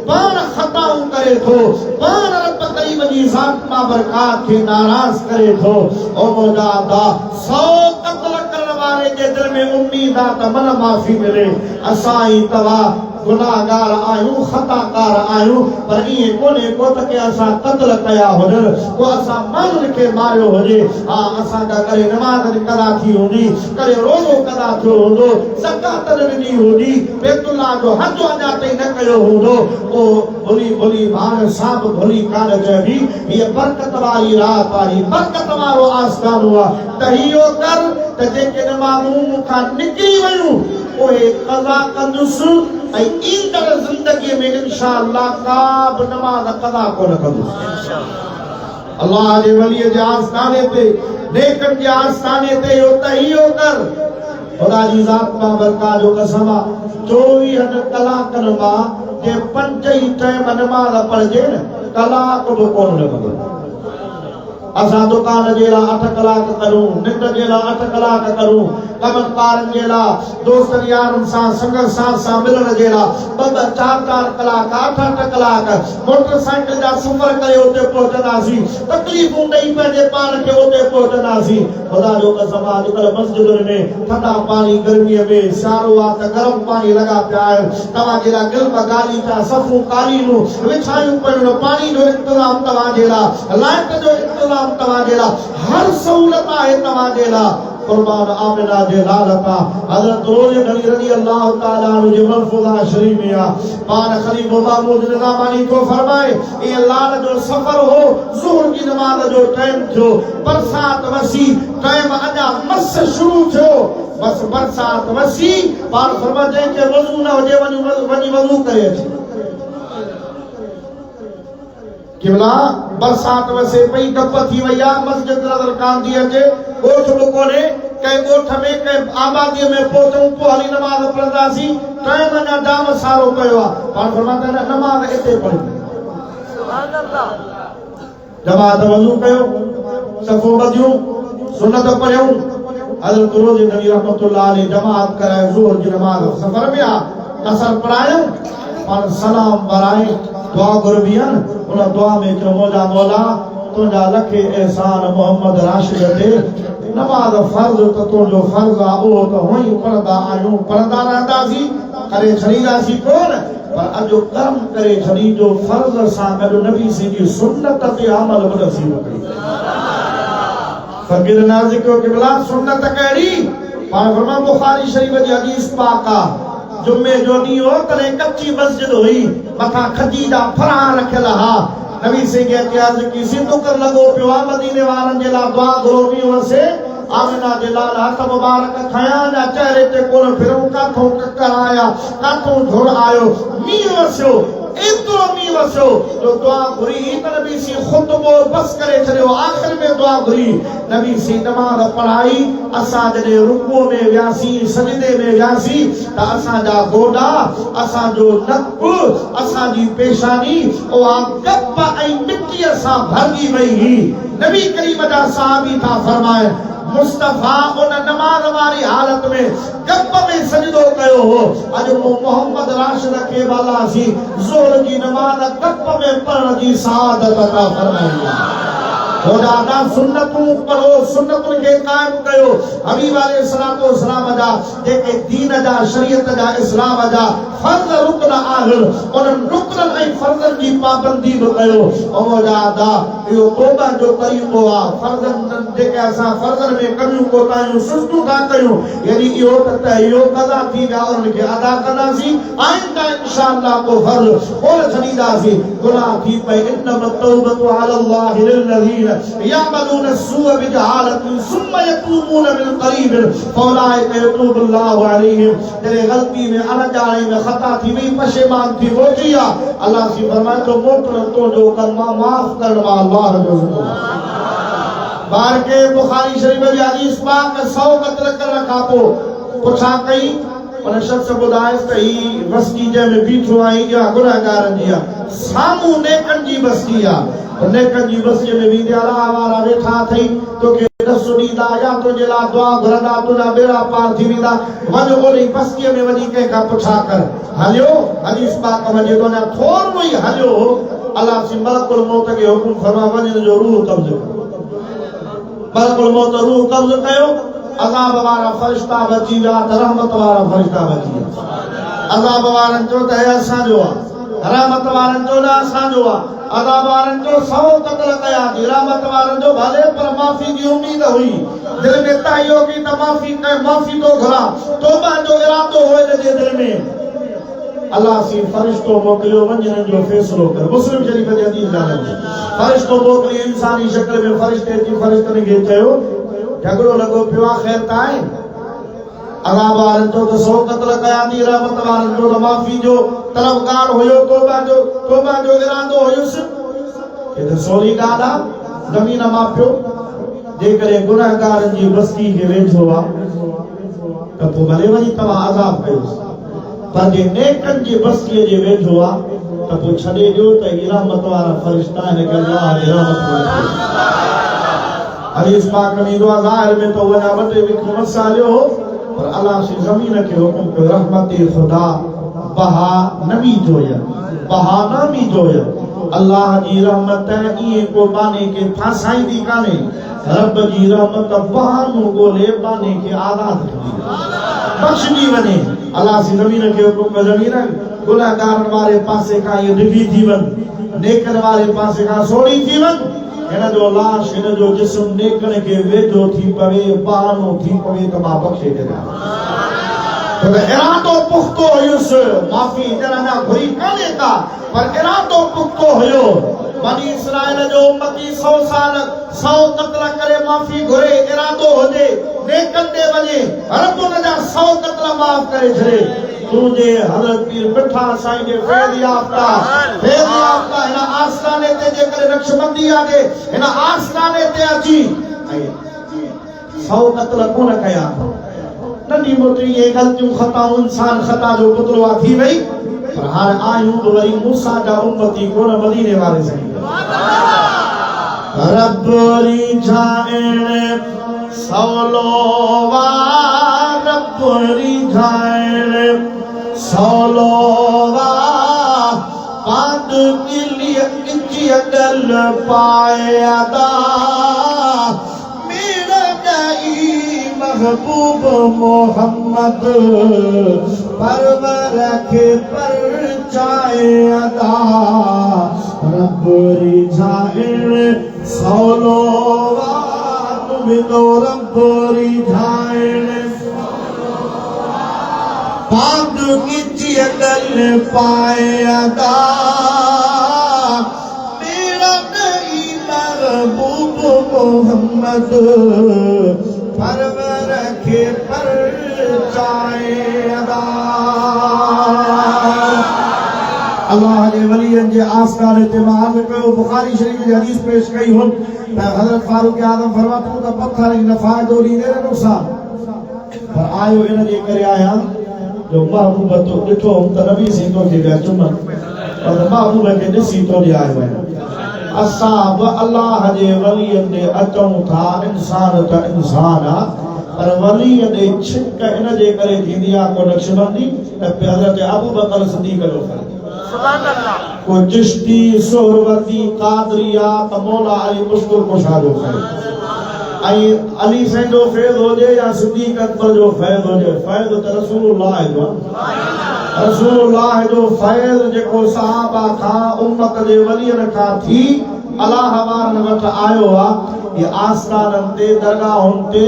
पाण ख़ताऊं करे थो पाण रब करीम जी ज़ात बाबरकात खे नाराज़ करे थो ओ मुंहिंजा अदा 100 क़त्ल करण वारे जे दिलि में उम्मीद आहे त मन माफ़ी मिले असां ई तव्हां गुनाहगार आहियूं ख़ताकार आहियूं पर इएं कोन्हे को त के असां क़त्ल कया हुजनि को असां माण्हुनि खे मारियो हुजे हा असांजा करे नमाज़ कदा थी हूंदी करे रोज़ो कदा थियो हूंदो ज़कात ॾिनी हूंदी बैतुल्लाह जो हज अञा ताईं न कयो हूंदो को भुली भुली भाण सां बि भुली कान चइबी हीअ बरकत वारी रात वारी बरकत वारो आस्थानो आहे त इहो कर त जेके नमाज़ूं मूंखां निकिरी वयूं उहे क़ज़ा कंदुसि ऐं ईंदड़ ज़िंदगीअ में इंशाअल्लाह का बि नमाज़ क़ज़ा कोन कंदुसि अल्लाह जे वलीअ जे आस्थाने ते नेकनि जे आस्थाने ते इहो कर खुदा जी ज़ात मां बरकात जो कसम आहे 24 कलाकनि मां जे 5 ई टाइम नमाज़ पढ़जे न कलाक बि कोन लॻंदो असां दुकान जे लाइ 8 कलाक करूं निंड जे लाइ 8 कलाक करूं कमकारनि जे लाइ दोस्तनि यारनि सां संगत सां मिलण जे लाइ 2-2 4-4 कलाक 8-8 कलाक मोटरसाइकिल जा सफ़र करे उते पहुचंदासीं तकलीफ़ूं ॾेई पंहिंजे पाण खे उते पहुचंदासीं खुदा जो कसम अॼुकल्ह मस्जिदुनि में ठंडा पाणी गर्मीअ में सियारो आहे त गरम पाणी लॻा पिया आहिनि तव्हांजे लाइ गिल्म गालीचा सफ़ूं कालीनूं विछायूं पियूं पाणी जो इंतज़ाम तव्हांजे लाइ लाइट जो इंतज़ाम तव्हांजे लाइ हर सहूलियत आहे तव्हांजे लाइ कुर्बान आमिना जे लालता हज़रत रोज़ नबी रज़ी अल्लाह ताला अन्हु जे मरफ़ूज़ा शरीफ़ में आहे पाण ख़लीफ़ा महमूद निज़ामानी को फरमाए ये लाल जो सफ़र हो ज़ुहर की नमाज़ जो टाइम थियो बरसात वसी टाइम अञा मस शुरू थियो बस बरसात वसी पाण फरमाए जंहिंखे वज़ू न हुजे वञी वज़ू करे अचे किबला बरसात वसे पई डप थी वई आहे मस्जिद नज़र कान थी अचे ॻोठ बि कोन्हे कंहिं ॻोठ में कंहिं आबादीअ में पहुचूं पोइ हली नमाज़ पढ़ंदासीं टाइम अञा जाम सारो पियो आहे पाण फरमाईंदा आहिनि नमाज़ हिते पढ़ी जमात वज़ू कयो सफ़ो ॿधियूं सुन्नत पढ़ियूं हज़रत रोज़ नबी रहमतुल्लाह अलैहि जमात कराए ज़ोहर जी नमाज़ सफ़र में आहे असर पढ़ायूं पाण सलाम वराए दुआ घुरबियन उन दुआ में चयो मौला मौला तुंहिंजा लखे एहसान मोहम्मद राशिद ते नमाज़ फर्ज़ त तुंहिंजो फर्ज़ आहे उहो त हुई पढ़ंदा आहियूं पढ़ंदा रहंदासीं करे छॾींदासीं कोन पर अॼु कर्म करे छॾीजो फर्ज़ सां गॾु नबी जी सुन्नत ते अमल बि नसीब कई फकीर नाज़ को किबला सुन्नत कहिड़ी पाण फरमा बुखारी शरीफ जी हदीस पाक आ जुमे जो ॾींहुं हो तॾहिं कच्ची मस्जिद हुई मथां खजी जा फरा रखियल हा नबी से के इतिहास की सिंदुकर लगो पियो आ मदीने वारनि जे लाइ दुआ घुरो ॾींहुं हुअसि आमिना जे लाल हथ मुबारक खया जा चेहरे ते कोन फिरूं काथों ककर आया काथों झुर आयो मींहुं वसियो इतरो मींहुं वसियो जो दुआ घुरी त नबी सी खुतबो बस करे छॾियो आखिर में दुआ घुरी नबी सी नमाज़ पढ़ाई असां जॾहिं रुकू में वियासीं सजदे में वियासीं त असांजा गोॾा असांजो नकु असांजी पेशानी उहा गप ऐं मिटीअ सां भरिजी वई हुई नबी करीम जा सहाबी था फरमाए मुस्तफा उन नमाज वारी हालत में गप में सजदो कयो हो अॼु मोहम्मद राशिद खे बालासी ज़ोहर जी नमाज गप में पढ़ण जी सआदत अता फरमाई खुदा सुन्नतूं पढ़ो सुन्नतुनि खे क़ाइम कयो हबीब अलैहिस्सलातो वस्सलाम जा जेके दीन जा शरीयत जा इस्लाम जा फर्ज़ रुकन आहिनि उन्हनि रुकननि ऐं फर्ज़नि जी पाबंदी बि कयो औजादा इहो तौबा जो तरीक़ो आहे फर्ज़नि जेके असां फर्ज़नि में कमियूं कोताहियूं सुस्तूं था कयूं यानी इहो त इहो क़ज़ा थी विया उन्हनि खे अदा कंदासीं आइंदा इंशाअल्लाह को फर्ज़ खोले छॾींदासीं गुनाह थी पए इन्नमा तौबतु अलल्लाहि लिल्लज़ीन यामलून अस्सूअ बिजहालतिन सुम्मा यतूबून मिन क़रीब फौलाइका यतूबुल्लाहु अलैहिम तेरे गलती में अनजाने में खता थी वई पशेमान थी वो किया अल्लाह से फरमाए तो मोटन तो जो कलमा माफ करने वाला अल्लाह जो बार के बुखारी शरीफ जी हदीस पाक 100 कत्ल कर रखा पुछा कई उन शख्स बुधाए त ही बस्ती जे में बीठो आई या गुनाहगारन जी सामू नेकन जी बस्ती आ नेकन जी बस्ती में भी अल्लाह वारा वेठा थई तो के दसो ॾींदा या तुंहिंजे लाइ दुआ घुरंदा तुंहिंजा बेड़ा पार थी वेंदा वञ ओड़ी बस्तीअ में वञी कंहिंखां पुछा कर हलियो हदीस पाक वञे थो न थोरो ई हलियो अल्लाह से मलकुल मौत खे हुकुम फरमा वञ जो रूह कब्ज़ मलकुल मौत रूह कब्ज़ कयो अज़ाब वारा फरिश्ता बची विया त रहमत वारा फरिश्ता बची विया अज़ाब वारनि जो त असांजो आहे रहमत वारनि जो न असांजो आहे अज़ाब वारनि जो 100 कत्ल कया थी रहमत वारनि जो भले पर माफ़ी जी उम्मीद हुई दिल में ताइयो की त माफ़ी तो घुरा तौबा जो इरादो हो जे दिल में अल्लाह से फरिश्तो मोकिलियो वञण जो फ़ैसिलो कर मुस्लिम शरीफ जे हदीस ॼाणो फरिश्तो मोकिली इंसानी शक्ल में फरिश्ते जी फरिश्तनि खे चयो झगड़ो लगो पियो आहे ख़ैर त आहे अज़ाब वारनि जो त 100 कत्ल कया थी रहमत वारनि जो त माफ़ी जो तलबगार हुयो तौबा जो इरादो हुयुसि ये त सोरी ॻाल्हि आहे ज़मीन मापियो जेकॾहिं गुनाहगारनि जी बस्ती खे वेझो आहे त पोइ भले वञी तव्हां अज़ाब कयोसि पर जे नेकनि जी बस्तीअ जे वेझो आहे त पोइ छॾे ॾियो त ही रहमत वारा फरिश्ता हिन खे अल्लाह जी रहमत हदीस पाक में ईंदो आहे ज़ाहिर में तो वञा वटे विख मसालियो हो पर अल्लाह से ज़मीन के हुक्म कयो रहमत खुदा बहा नबी जोया बहाना भी जोया अल्लाह जी रहमत ये को बाने के फासाई दी काने रब जी रहमत बहानो गोले बाने के आजाद दी बख्श दी वने अल्लाह से ज़मीन के हुक्म ज़मीन गुनाहगार वाले पासे का ये डिगी थी वन नेकन वाले पासे का सोड़ी थी वन इन जो लाश इन जो जिस्म नेकन के वेझो थी पवे बहानो थी पवे त मां बख्शे देना तो इरादो पुख्तो हुयुसि माफ़ी जना घुरी काने का पर इरादो पुख्तो हुयो बनी इस्राइल जो उम्मती 100 साल 100 कत्ल करे माफ़ी घुरे इरादो हुजे नेकन दे वञे रब उन जा 100 कत्ल माफ़ करे छॾे तुझे हज़रत पीर मिठा साईं जे फैज़ याफ्ता हिन आस्थाने ते जेकर नक्शबंदी आहे हिन आस्थाने ते अची 100 कत्ल कोन कया नंढी मोटी ये गलतियूं खताऊं इंसान खता जो पुतलो थी वई पर हाणे आयूं बि वरी मूसा जा उम्मती कोन मदीने वारे साईं रब रिझाइण सवलो वा रब रिझाइण सवलो वा पाद किली किची अगल पायदा मेरा गई महबूब मोहम्मद परवर के पर चायदा रब रिझाइण सवलो वा मिलो रब्बोरी झाइण पाक कीची अकल पाए अदा मेरा नई महबूब मोहम्मद परवर के पर चाए अदा अल्लाह के वलियन जे आस्कार इत्तिबाअ में कयो बुखारी शरीफ की हदीस पेश कई हुन हजरत फारूक आजम फरमातो त पत्थर इन फायदो लीदे न नुकसान पर आयो इन जे करे आया जो महबूब तो ॾिठो त नबी सीतो खे विया चुमन और महबूब के ॾिसी तो आयो असां बि अल्लाह जे वलियन जे अचूं था इंसान त इंसान आ पर वली दे छिक इन जे करे थींदी आहे को नक्शबंदी त हज़रत अबू बकर सिद्दीक़ जो सुभान अल्लाह को चिश्ती सोहरवर्दी कादरिया त मौला अली मुश्किल कुशा जो आई अली से जो फैज़ हो जे या सिद्दीक़ अकबर जो फैज़ हो जे फैज़ त रसूलुल्लाह जो फैज़ जेको सहाबा खां उम्मत जे वलियन खां थी अल्लाह वारन वट आयो आ ये आस्तानन ते दरगाहुन ते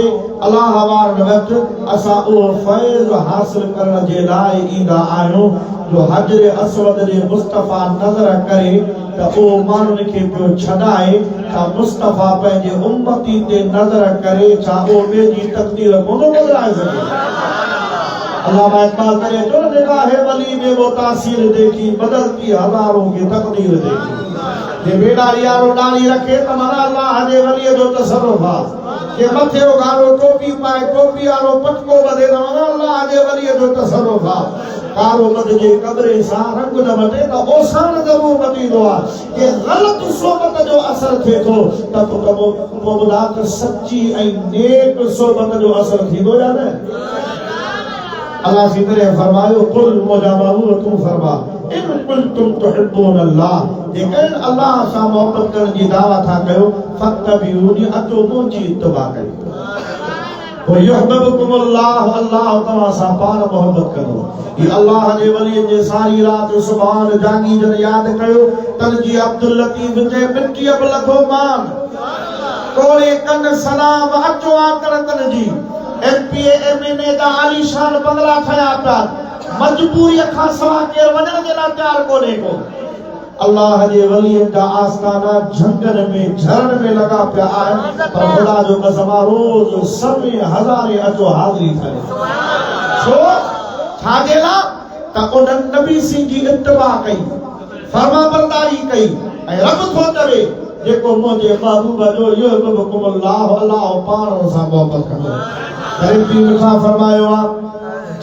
अल्लाह वारन वट असा ओ फैज़ हासिल करण जे लाइ ईंदा आहियूं जो हजर असवद जे मुस्तफा नजर करे त ओ माण्हुनि खे पियो छॾाए त मुस्तफा पंहिंजे उम्मती ते नजर करे छा ओ ॿिए जी तक़दीर कोन बदिलाए सघे अल्लाह इकबाल करे तो निगाहे वली में वो तासीर देखी बदलती हजारों की तकदीर देखी ये बेड़ा यारो डाली रखे त माना अल्लाह जे वली जो तसर्रुफ आ के मथे गारो टोपी पाए टोपी वालो पटको बदे त माना अल्लाह जे वली जो तसर्रुफ आ कारो मद जे कब्रे सा रंग न मटे त ओसान दबो मटीदो आ के गलत सोबत जो असर थे तो त तो मुबदात सच्ची ऐं नेक सोबत जो असर थींदो या न अल्लाह सीधे फरमायो कुल मुझा महबूब तू फरमा इन कुंतुम तुहिब्बून अल्लाह जेकर अल्लाह सां मोहब्बत करण जी दावा था कयो फत्तबिऊनी अचो मुंहिंजी इत्तिबा कयो वो युहिब्बुकुमुल्लाह अल्लाह तव्हां सां पाण मोहब्बत करो ये अल्लाह जे वली जे सारी रात सुभान जागी जन याद कयो तन जी अब्दुल लतीफ जे मिट्टी अब लखो मान कोड़े कन सलाम अचो आकर तन जी एमपीए दा आलीशान बंगला ठया पिया मजबूरी खां सवा केर वञण जे लाइ तयार कोन्हे को अल्लाह जे वली जा आस्ताना झंगल में झरण में लगा पिया आहिनि पर खुदा जो कसम रोज सभई हज़ारे अचो हाज़िरी करे छो छा जे लाइ त उन्हनि नबी सिंह जी इत्तिबा कई फरमाबरदारी कई ऐं रब थो चवे जेको मुंहिंजे महबूब जो युहिब्बुकुमुल्लाह अल्लाह पाण सां मोहब्बत कंदो गरीबी लिखा फरमायो आ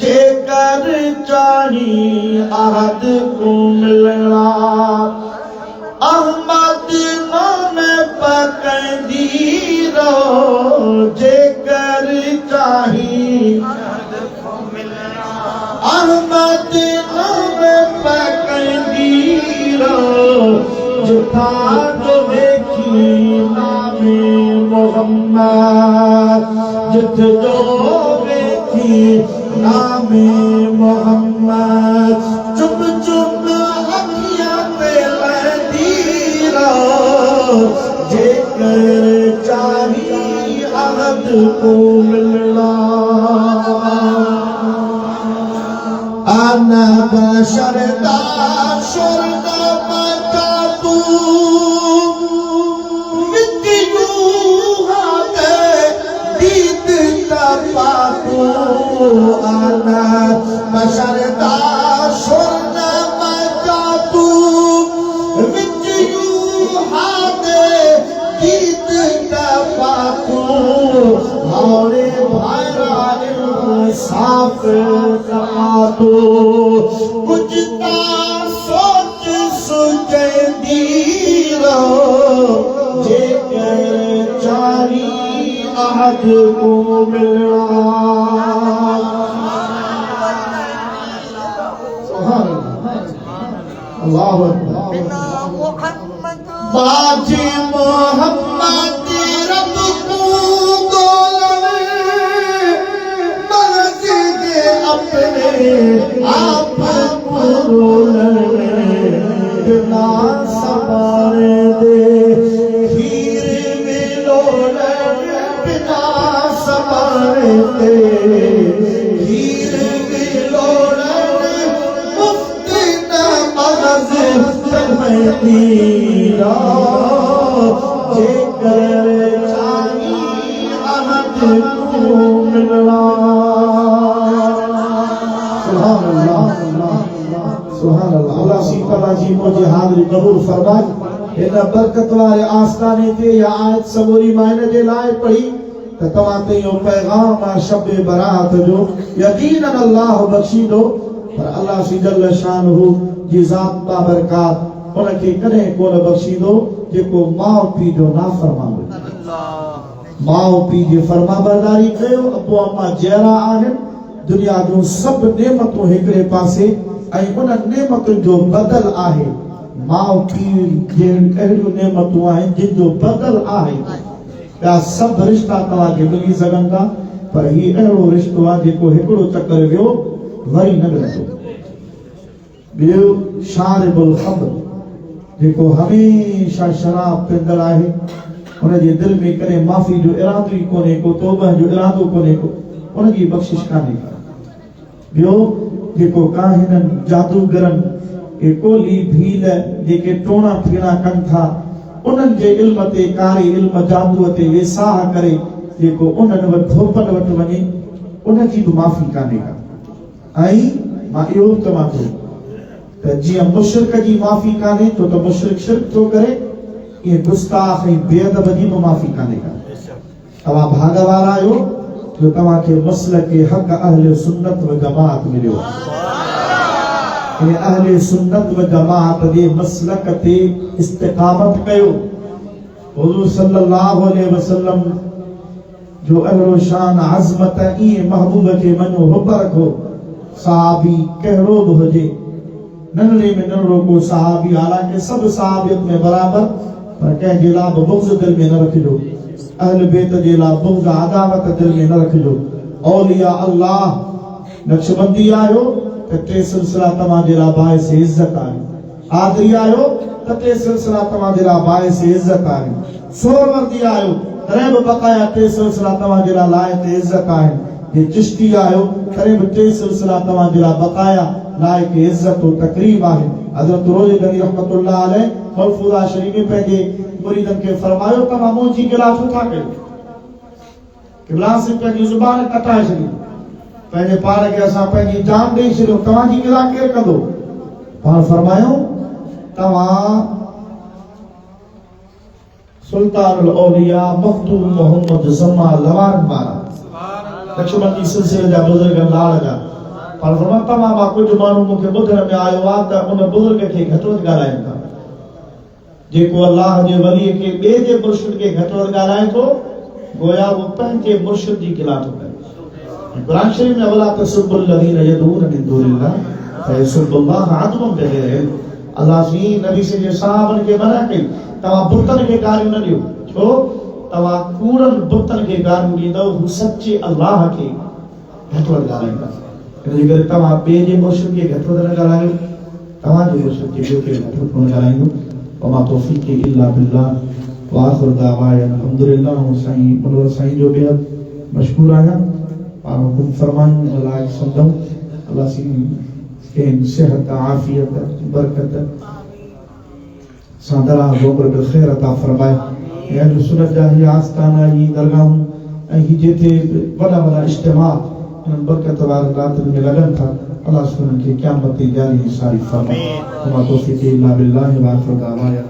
जेकर चाही अहद को मिलना अहमद नाम पकड़ी रहो जेकर चाही अहमद नाम पकड़ी रहो जिथा जो देखी नामे मोहम्मद जिथ जो देखी नामे मोहम्मद चुप चुप अखियां पे लहदी रहो जेकर चाही अहद को मिलना अना बशरदा शुरदा मकातू आना बशरदा शुरना मकातू विच यू हादे गीत पातू हौरे भाईरा इंसाफ कमातू कुछ ता सोच सुजंदी रहो जेकर चाही अहद को मिलना अल्लाह बाजी मोहम्मद रब को बोलवे मस्जिद अपने आप बोलवे बिना सवार दे खीर मिलोड़े बिना मीरा जे करे चाही अहद तू मिलना। सुभान अल्लाह सुभान अल्लाह। अल्लाह सीता जी मुझे हाज़िरी कबूल फरमाए। इन बरकत वाले आस्ताने ते या आयत सबूरी मायने जे लाए पढ़ी त तवां ते यो पैगाम शब बरात जो यकीनन अल्लाह बख्शी दो। पर अल्लाह सी जल शानहू जी ज़ात बाबरकात उनके कॾहिं कोन बख्शी दो जेको माउ पीउ जो नाफ़रमान हुजे। माउ पीउ जी फरमाबरदारी कयो। अबो अम्मा जहिड़ा आहिनि दुनिया जूं सभु नेमतूं हिकिड़े पासे ऐं उन नेमतुनि जो बदल आहे माउ पीउ जहिड़ियूं अहिड़ियूं नेमतूं आहिनि जिन जो बदल आहे। ॿिया सभु रिश्ता तव्हांखे मिली सघनि था पर हीउ अहिड़ो रिश्तो आहे जेको हिकिड़ो चकर वियो वरी न मिलंदो। ॿियो शारिबुल ख़म्र जेको हमेशा शराब पीअंदड़ आहे उनजे दिलि में कॾहिं माफ़ी जो इरादो ई कोन्हे को तौबह जो इरादो कोन्हे को उनजी बख़्शिश कान्हे का। ॿियो जेको काहिननि जादूगरनि ए कोली भील जेके टोणा फीणा कनि था उन्हनि जे इल्म ते कारी इल्म जादूअ ते वेसाह करे जेको उन्हनि वटि धोपनि वटि वञे उनजी बि माफ़ी कान्हे का। ऐं मां इहो बि चवां थो त जीअं मुशरिक जी माफ़ी कान्हे छो त मुशरिक शिरक थो करे ईअं गुस्ताख़ ऐं बेअदब जी बि माफ़ी कान्हे का। तव्हां भाग वारा आहियो जो तव्हांखे मसलक हक़ अहले सुन्नत व जमाअत मिलियो। अहले सुन्नत व जमाअत जे मसलक ते इस्तिक़ामत कयो। हुज़ूर सल्लल्लाहु अलैहि वसल्लम जो अहिड़ो शान अज़मत ईअं महबूब खे मञो हुब रखो। सहाबी कहिड़ो बि हुजे नंढड़े में नंढड़ो को सहाबी हालांकि सभु सहाबियत में बराबर पर कंहिंजे लाइ बि बुग़्ज़ दिलि में न रखिजो। अहल बैत जे लाइ बुग़्ज़ अदावत दिलि में न रखिजो। औलिया अल्लाह नक्शबंदी आयो त टे सिलसिला तव्हांजे लाइ बाइस इज़त आहे। आदरी आयो त टे सिलसिला तव्हांजे लाइ बाइस इज़त आहे। सोरवर्दी आयो तॾहिं बि बक़ाया टे सिलसिला तव्हांजे लाइ लाइक़ इज़त आहिनि। जे चिश्ती आयो तॾहिं बि टे सिलसिला तव्हांजे लाइ बक़ाया लाइक़ इज़त तकरीब आहे। हज़रत रोज़ गनी रहमतुल्लाह अलैह मलफूज़ा शरीफ़ में पंहिंजे मुरीदनि खे फरमायो तव्हां मुंहिंजी गिला छो था कयो। गिला से पंहिंजी ज़ुबान कटाए छॾी पंहिंजे पाण खे असां पंहिंजी जान ॾेई छॾियूं तव्हांजी गिला केरु कंदो। पाण फरमायूं तव्हां सुल्तानुल औलिया मखदूम मोहम्मद ज़मा लवान वारा नक्शबंदी सिलसिले जा बुज़ुर्ग लाड़ जा पर फरमायो तव्हां मां कुझु माण्हू मूंखे ॿुधण में आयो आहे त उन बुज़ुर्ग खे घटि वधि ॻाल्हाइनि था। जेको अल्लाह जे वलीअ खे ॿिए जे मुर्शिद खे घटि वधि ॻाल्हाए थो गोया वो पंहिंजे मुर्शिद जी गिला थो करे। कुरान शरीफ में वला तसुब्बुल लज़ीना यदून मिन दूनिल्लाह फयसुब्बुल्लाह अदवन बिग़ैरि इल्म। अल्लाह जी नबी से जे सहाबन खे मना कई तव्हां बुतनि खे गारियूं न ॾियो छो तव्हां कूड़नि बुतनि खे गारियूं ॾींदव हू सचे अल्लाह खे घटि वधि ॻाल्हाईंदा। इनजे करे तव्हां ॿिए जे मुर्शिद खे घटि वधि न ॻाल्हायो तव्हांजे मुर्शिद खे ॿियो केरु घटि वधि न ॻाल्हाईंदो। वमा तौफ़ीक़ी इल्ला बिल्लाह व आख़िर दावाना अल्हम्दुलिल्लाह। साईं मुनव्वर साईं जो बेहद मशकूर आहियां। पाण हुकुम फरमायूं अलाह सम्झूं अल्लाह सी के सेहत आफ़ियत बरकत सादरा ज़ोबर बिल ख़ैर अता फरमाए। अहले सुन्नत जा ही आस्ताना ही दरगाहूं ऐं ही जेते वॾा वॾा इज्तिमा इन बरकत वारे रातनि में लॻनि था अल्लाह उन्हनि खे क़यामत ते जारी सारी फरमाए। वमा तौफ़ीक़ी इल्ला बिल्लाह व आख़िर दावाना।